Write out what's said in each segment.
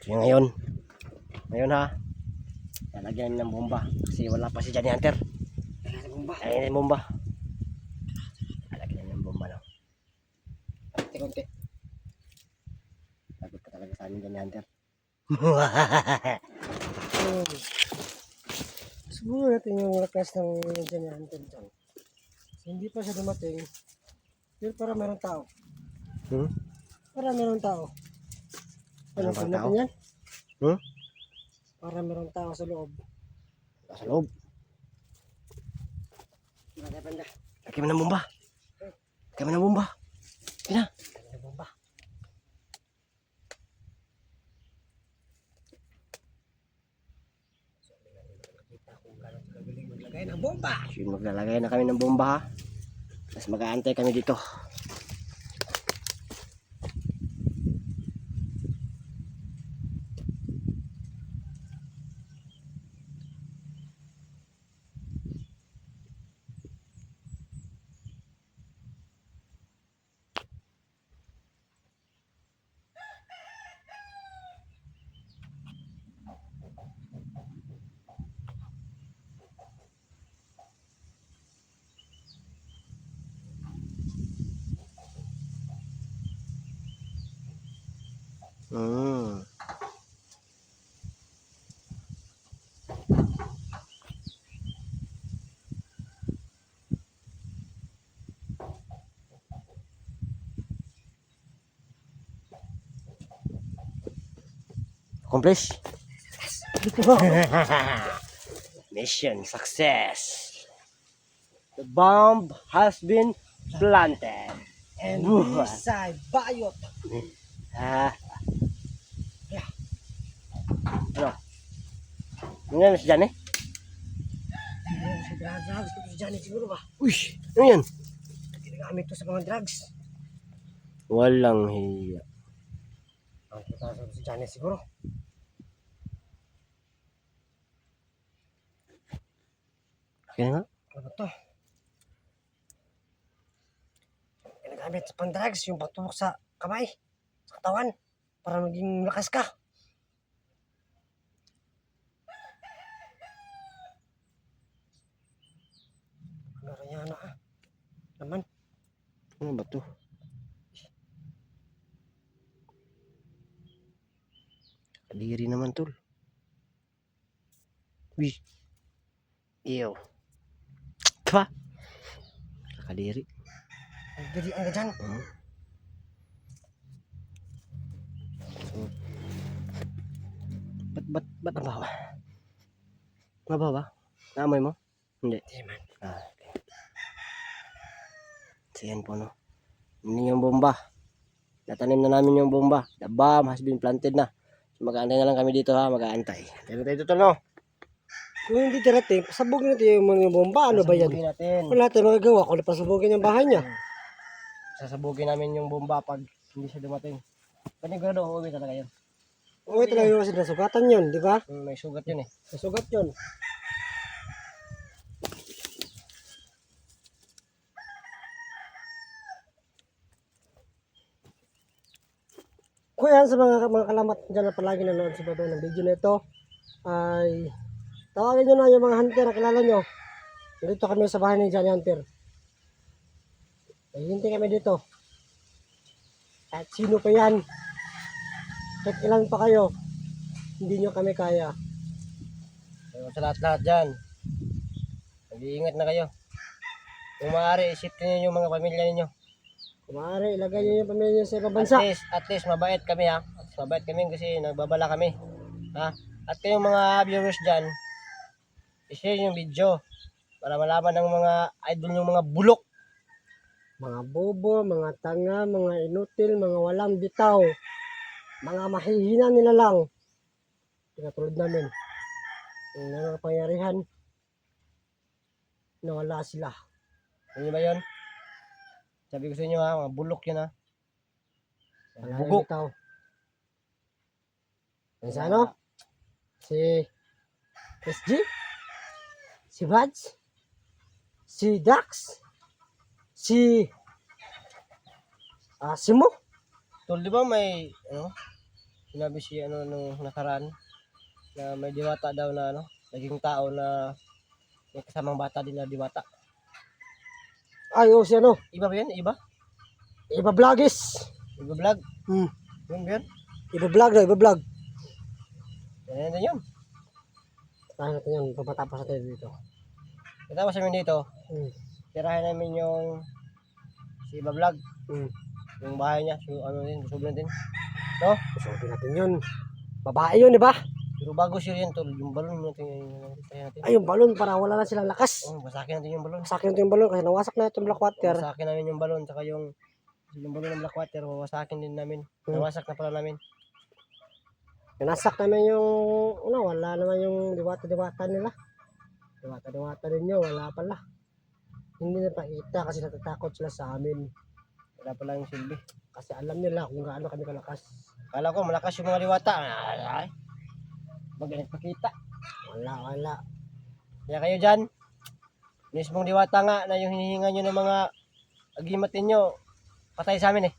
Kaya ngayon ha, lalagyan ng bomba kasi wala pa si Johnny Hunter. Lalagyan ng bomba. Lalagyan ng bomba no. Konti. Lagot ka talaga sa amin Johnny Hunter. Siguro natin yung lakas ng Johnny Hunter dyan. Hindi pa siya dumating. Pero para meron tao. Para meron tao. Meron bang tao? Yan? Para meron tao sa loob. Sa loob. Banda. Lagyan mo ng bomba. Lagyan mo ng bomba. Kina. Lagyan ng bomba. Maglagay ng bomba. Maglalagay na kami ng bomba ha. Tapos mag-aantay kami dito. Accomplish. Mission success. The bomb has been planted. And beside bayot. Ano? Ano si Johnny? Si drugs. Si Johnny siguro ba? Uy! Ano yan? Ginagamit to sa mga drugs. Walang hiya. Ang putasan si Johnny siguro. Kaya nga? Ano ba to? Ginagamit sa pang-drugs, yung patulok sa kamay, sa katawan, para maging lakas ka. Ano rin yan ha? Naman. Ano ba to? Kadiri naman tol. Uy! Ew. Pa! Kadiri. Ang diri ang dyan. Ba't mabawa? Mabawa? Naamoy mo? Hindi. Hindi man. Okay. So yan po no. Ini yung bomba. Natanim na namin yung bomba. The bomb has been planted na. So mag-aantay na lang kami dito ha. Mag-aantay. Tayo tayo dito no. Kung hindi darating, pasabugin natin yung mga bomba. Ano ba yan? Sasabugin natin. Wala natin magagawa kung napasabugin yung bahay niya. Sasabugin namin yung bomba pag hindi siya dumating. Panigurado, uuwi talaga yun. Okay talaga yung kasi nasugatan yun, di ba? May sugat yun eh. Nasugat yun. Kuya, sa mga kalamat dyan na palagi nanonood sa baba ng video na ito, ay tawagin nyo na yung mga hunter na kilala nyo. Dito kami sa bahay ni Johnny Hunter. Ay, hintay kami dito. At sino pa yan? Kahit ilan pa kayo, hindi nyo kami kaya. So, sa lahat-lahat dyan, mag-iingat na kayo. Kung maaari, isipin niyo yung mga pamilya ninyo. Kung maaari, ilagay nyo yung pamilya nyo sa ibang bansa. At least mabait kami ha. Mabait kami kasi nagbabala kami. Ha? At kayong mga viewers dyan, i-share yung video para malaman ng mga idol yung mga bulok. Mga bobo, mga tanga, mga inutil, mga walang bitaw. Mga mahihina nila lang. Pinatulad namin. Yung nangyarihan, nawala sila. Ano ba yun? Sabi ko sa inyo ha, mga bulok yun ha. Wala Bugo. yung bitaw. Yung sa ano? Si SG? Si Buds? Si Dax? Si Mo? Tol, di ba may, ano? sinabi si ano nung nakaraan na may diwata daw na ano, naging tao na may kasamang bata din na diwata. Ay, oh, si ano? Iba ba yun? Iba? Iba vlogis. Iba vlog? Hmm. Yun ba yun? Iba vlog na, iba vlog. Yan yun. Tayo natin yun, papatapos natin dito. Katapos namin dito, Hmm. tirahin namin yung si Iba Vlog, Hmm. yung bahay niya, so ano din, gusto din. No? Susutin natin yun. Babae yun, di ba? Pero bago siya yun, tol, yung balon natin, natin. Ay, yung balon, para wala na silang lakas. Oh, basakin natin yung balon. Sa akin ito yung balon kasi nawasak na itong black water. Basakin namin yung balon, saka yung balon ng black water, wawasakin din namin. Nawasak na pala namin. Nasak namin yung, ano, wala naman yung diwata-diwata nila. Diwata-diwata ninyo, wala pala. Hindi na pakita kasi natatakot sila sa amin. Wala pala yung silbi. Kasi alam nila kung gaano kami kalakas. Kala ko malakas yung mga diwata. Ay, magaling pakita. Wala. Kaya kayo dyan, mismong diwata nga na yung hinihinga nyo ng mga agimat ninyo, patay sa amin eh.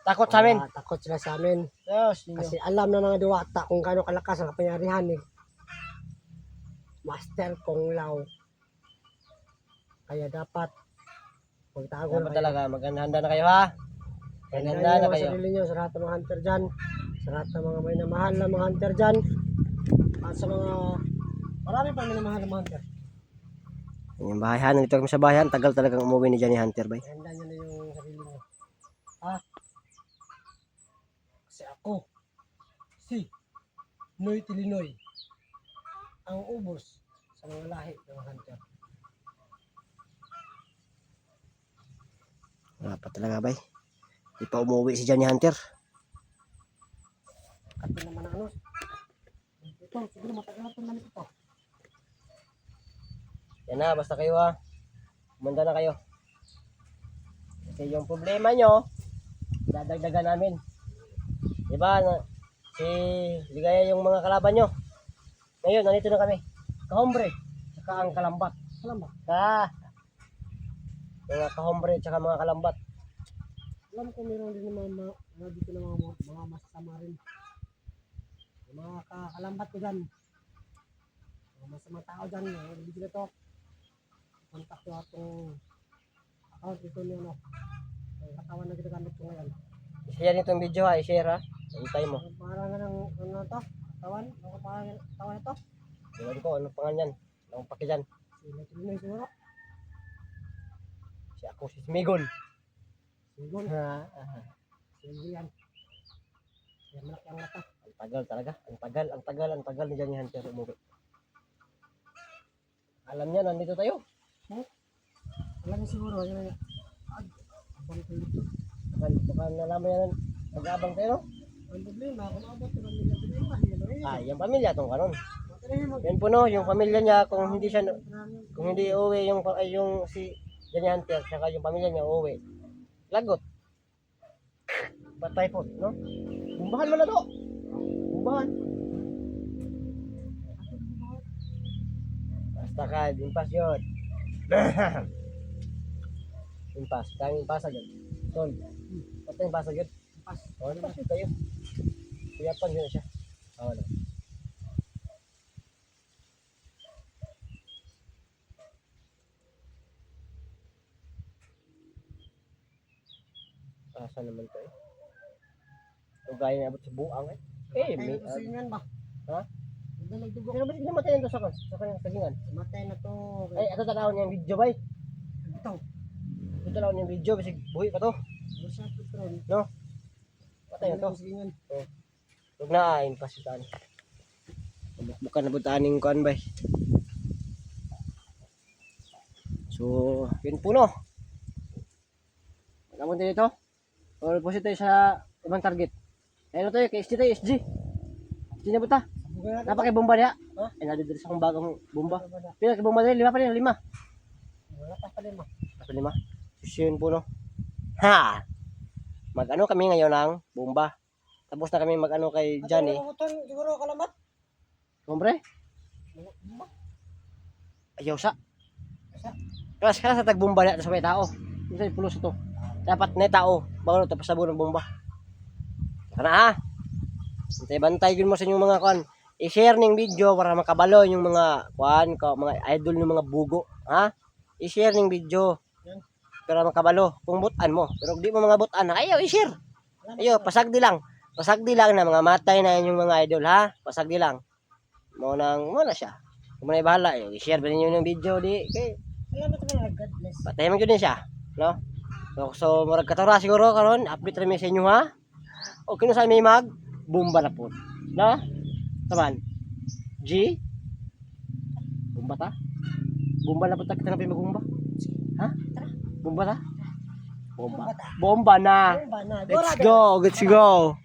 Takot sa amin. Takot sila sa amin. Yes, Kasi alam ng mga diwata kung gaano kalakas ang kapangyarihan eh. Master Kong Lao. Kaya dapat magtago dapat na kayo. talaga, maghanda na kayo ha. Maghanda na kayo. Sarili nyo sa lahat ng mga hunter dyan. Sa lahat ng mga may namahal na mga hunter dyan. At sa mga marami pa may namahal na mga hunter. Yung bahayan, nandito kami sa bahayan, tagal talagang umuwi ni Johnny Hunter bay. Handa nyo na yung sarili nyo. Ha? Kasi ako, si Noy Tilinoy, ang ubos sa mga lahi ng hunter. Wala pa talaga bay. Di pa umuwi si Johnny Hunter. Kasi naman ano. Ito, siguro matagal na ito namin ito. Yan na, basta kayo ha. Kumanda na kayo. Kasi yung problema nyo, dadagdagan namin. Diba, si Ligaya yung mga kalaban nyo. Ngayon, nandito na kami. Kahombre, saka ang kalambat. Alam ba? Mga kahombre, saka mga kalambat. Alam ko meron din ng mga dito na mga masasama rin. Yung mga kalambat ko dyan. Mga masamang tao dyan. Mga video na to. Kontak ko atong account dito niyo no. Ang katawan na ginagamit ko ngayon. I-share nitong video ha, i-share ha. Antay mo. Ang pangalan nga ng ano to? Katawan? Ang pangalan katawan ito? Iwan ko, anong pangalan yan? Anong paki dyan? Si Letrinoy siguro. Si ako, si Smigol. Sigol. Ha, Sigol yan. Yan malaki ang mata. ang tagal talaga. Ang tagal ni Johnny Hunter umuwi. Alam niya, nandito tayo. Alam niyo siguro. Yun yan. Abang ko dito. Baka nalaman yan, mag-aabang tayo, no? Ang problema, kung abot ko ng mga problema, Yung pamilya tong kanon. mo. Yan po no, yung pamilya niya, kung hindi siya, kung hindi uwi yung si Johnny Hunter, saka yung pamilya niya uwi, lagot. Patay po, no? Bumbahan mo na to. Bumbahan. Basta ka, impas yun. Impas, kang impasa yun. Tol, basta impasa yun. Pas. Impas yun kayo. Kuyapan yun siya. Wala. Asa naman to eh. Kung gaya na abot sa buang eh. Matay na to sa ingan ba? Ha? Hindi nagdugo. Pero ba't namatay yan to sa kanyang sagingan? Matay na to. Ay, ato tanawin niya yung video bay. Ito. Ito tanawin niya yung video, bisig buhi pa to. Basta ito tron. No? Patay na to. Sa ingan. Huwag na ayin pa si Tan. Bukan na butaan yung kuan bay. So, yun po no. Namunti dito. Or po tayo sa ibang target. Ayun tayo, kay SG tayo, SG. SG na buta. Napakay bomba niya. Ay, nadidiri sa akong bagong bomba. Pila kay bomba niya, 5 pa rin, 5. Wala pa pa lima. Apa 5? So, yun po no. Ha! Mag-ano kami ngayon ng bomba. Tapos na kami mag-ano kay Johnny. Siguro kalamat. Hombre? Ayaw sa. Kelas sa tagbomba niya sa may tao. Isa pulos ito. Dapat na tao. Bago tapos sabon ng bomba. Kana ha? Bantay gyud mo sa inyong mga kuan. I-share ning video para makabalo yung mga kuan ko, mga idol ng mga bugo, ha? I-share ning video para makabalo kung butan mo. Pero di mo mga butan, ayaw i-share. Ayo, pasagdi lang. Pasagdi lang na mga matay na inyong mga idol, ha? Pasagdi lang. Mo na siya. Kung may bahala, i-share ba ninyo yung video di kay Salamat mga God bless. patay man gyud din siya, no? So murag katura siguro karon, update ra mi sa inyo, ha? O kino sa may mag bomba na po. No? Taman. G bomba ta? Bomba na po ta kita na magbomba. Ha? Bomba ta? Bomba. Bomba na. Bomba na. Let's go. Let's go.